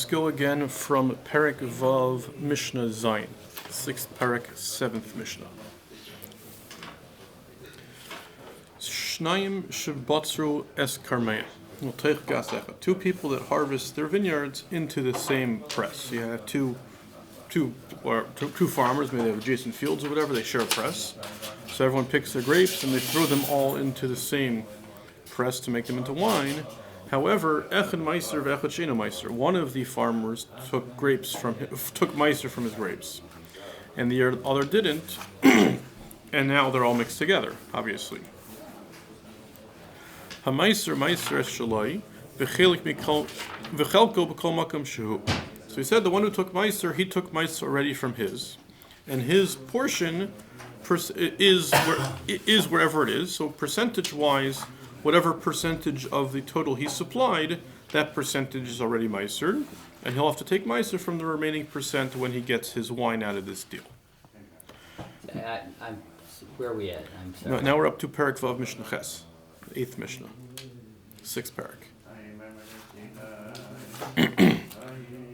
Let's go again from Perek Vav Mishnah Zayin, 6th Perek, 7th Mishnah. Shnayim Shabatzru Es Karmeya. Two people that harvest their vineyards into the same press. You have two farmers, maybe they have adjacent fields or whatever, they share a press. So everyone picks their grapes and they throw them all into the same press to make them into wine. However, Echad Meiser v'Echad Sheino Meiser. One of the farmers took Meiser from his grapes, and the other didn't, and now they're all mixed together, obviously. HaMeiser Meiser es Shaloi v'chelik v'chelko b'kol makam shehu. So he said the one who took Meiser, he took Meiser already from his, and his portion is wherever it is. So percentage-wise, whatever percentage of the total he supplied, that percentage is already Meiser, and he'll have to take Meiser from the remaining percent when he gets his wine out of this deal. Where are we at? I'm sorry. Now we're up to Perek Vav Mishnah Ches, 8th Mishnah, 6th Perek.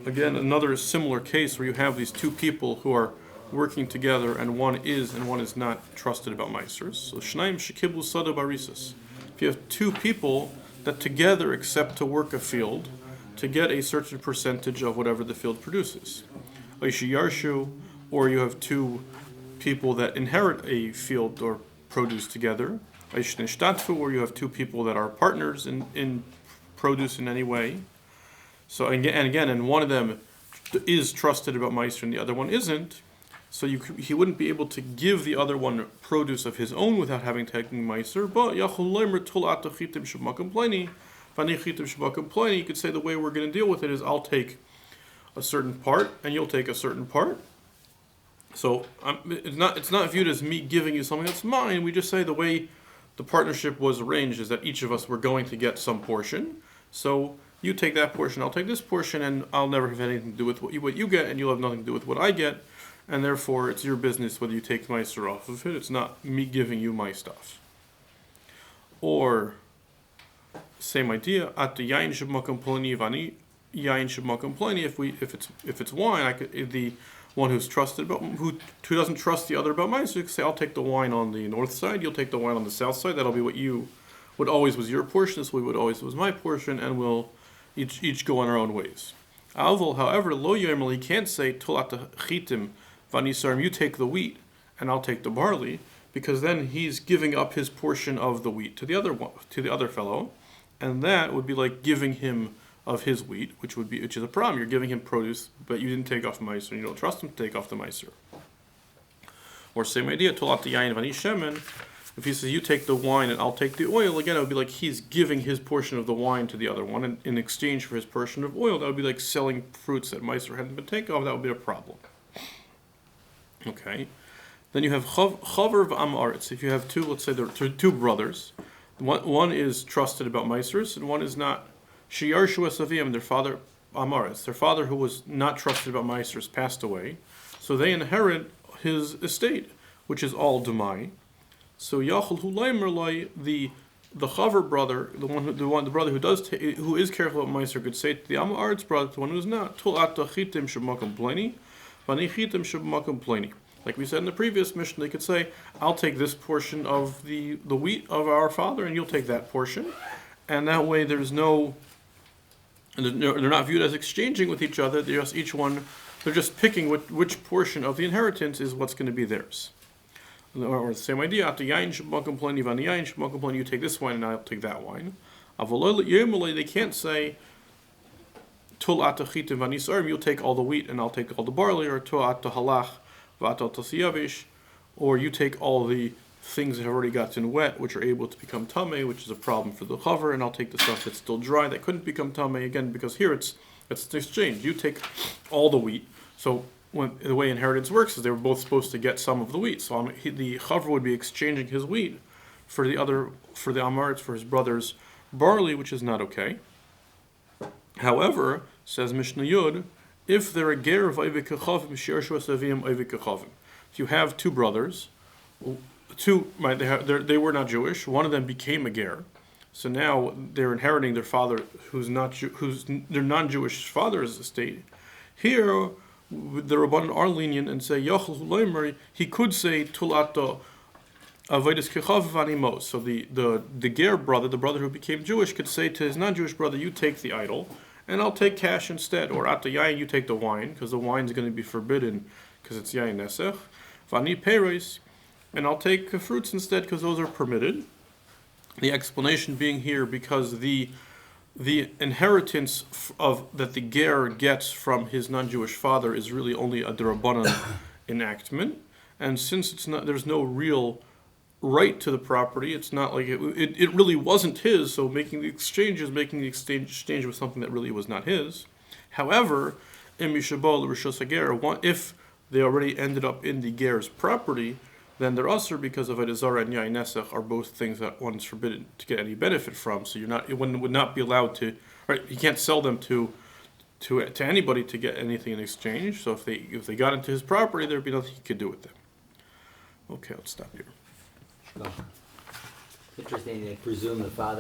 Again, another similar case where you have these two people who are working together, and one is not trusted about Meisers. So Shnayim Shekiblu Sada Barisas. If you have two people that together accept to work a field to get a certain percentage of whatever the field produces, or you have two people that inherit a field or produce together, or you have two people that are partners in produce in any way. So and one of them is trusted about Meiser and the other one isn't. So he wouldn't be able to give the other one produce of his own without having taken Meiser. But you could say the way we're going to deal with it is I'll take a certain part and you'll take a certain part. So it's not viewed as me giving you something that's mine. We just say the way the partnership was arranged is that each of us were going to get some portion. So you take that portion, I'll take this portion, and I'll never have anything to do with what you get, and you'll have nothing to do with what I get. And therefore, it's your business whether you take Meiser off of it. It's not me giving you my stuff. Or, same idea. At the yain sheb'makom ploni vani yain sheb'makom ploni. If it's wine, the one who's trusted about who doesn't trust the other about Meiser, could say I'll take the wine on the north side. You'll take the wine on the south side. That'll be what always was your portion. This what always was my portion, and we'll each go on our own ways. However, lo yomer, he can't say tolat chitim. Vanisarim, you take the wheat, and I'll take the barley, because then he's giving up his portion of the wheat to the other fellow, and that would be like giving him of his wheat, which is a problem. You're giving him produce, but you didn't take off Meiser, and you don't trust him to take off the Meiser. Or same idea, tolat yain vanishemen. If he says you take the wine and I'll take the oil, again it would be like he's giving his portion of the wine to the other one, and in exchange for his portion of oil, that would be like selling fruits that Meiser hadn't been taken off. That would be a problem. Okay, then you have chaver v'amaretz. If you have two, let's say there are two brothers, one is trusted about Meisers and one is not. Shiur savim, their father amaretz, their father who was not trusted about Meisers passed away, so they inherit his estate, which is all Demai. So yachol hulaymerlai, the chaver brother, the brother who is careful about Meiser, could say to the amaretz brother, the one who is not, tul atachitim shemakom pleni. Like we said in the previous Mishnah, they could say, I'll take this portion of the wheat of our father, and you'll take that portion. And that way they're not viewed as exchanging with each other. They're just picking which portion of the inheritance is what's going to be theirs. Or the same idea, after yain sheb'makom ploni v'ani yain sheb'makom ploni, you take this wine and I'll take that wine. They can't say, Tul atachitim v'anisarim, you'll take all the wheat and I'll take all the barley, or tul atahalach v'atal tasiyavish, or you take all the things that have already gotten wet, which are able to become tamei, which is a problem for the chaver, and I'll take the stuff that's still dry that couldn't become tamei, again, because here it's exchange. You take all the wheat. So the way inheritance works is they were both supposed to get some of the wheat. So the chaver would be exchanging his wheat for the amaretz, for his brother's barley, which is not okay. However, says Mishnah Yud, if they're a ger of Oivik Kechavim, Shiur Savim Oivik Kechavim. If you have two brothers, they were not Jewish, one of them became a ger, So now they're inheriting their father, who's their non-Jewish father's estate. Here, the Rabbanan are lenient and say Yochel Loimer. He could say Tulato Avodas Kechav Vanimos. So the ger brother, the brother who became Jewish, could say to his non-Jewish brother, "You take the idol, and I'll take cash instead." Or Ato Yain, you take the wine, because the wine is going to be forbidden, because it's Yain Nesech. Vani Peres, and I'll take fruits instead, because those are permitted. The explanation being here because the inheritance that the ger gets from his non-Jewish father is really only a D'Rabbanan enactment, and since there's no real right to the property, it's not like it really wasn't his. So making the exchange with something that really was not his. However, if they already ended up in the ger's property, then they're usher because of Avodah and Yain Nesech are both things that one is forbidden to get any benefit from. So one would not be allowed to, right? You can't sell them to anybody to get anything in exchange. So if they got into his property, there'd be nothing he could do with them. Okay, let's stop here. Interesting, they presume the father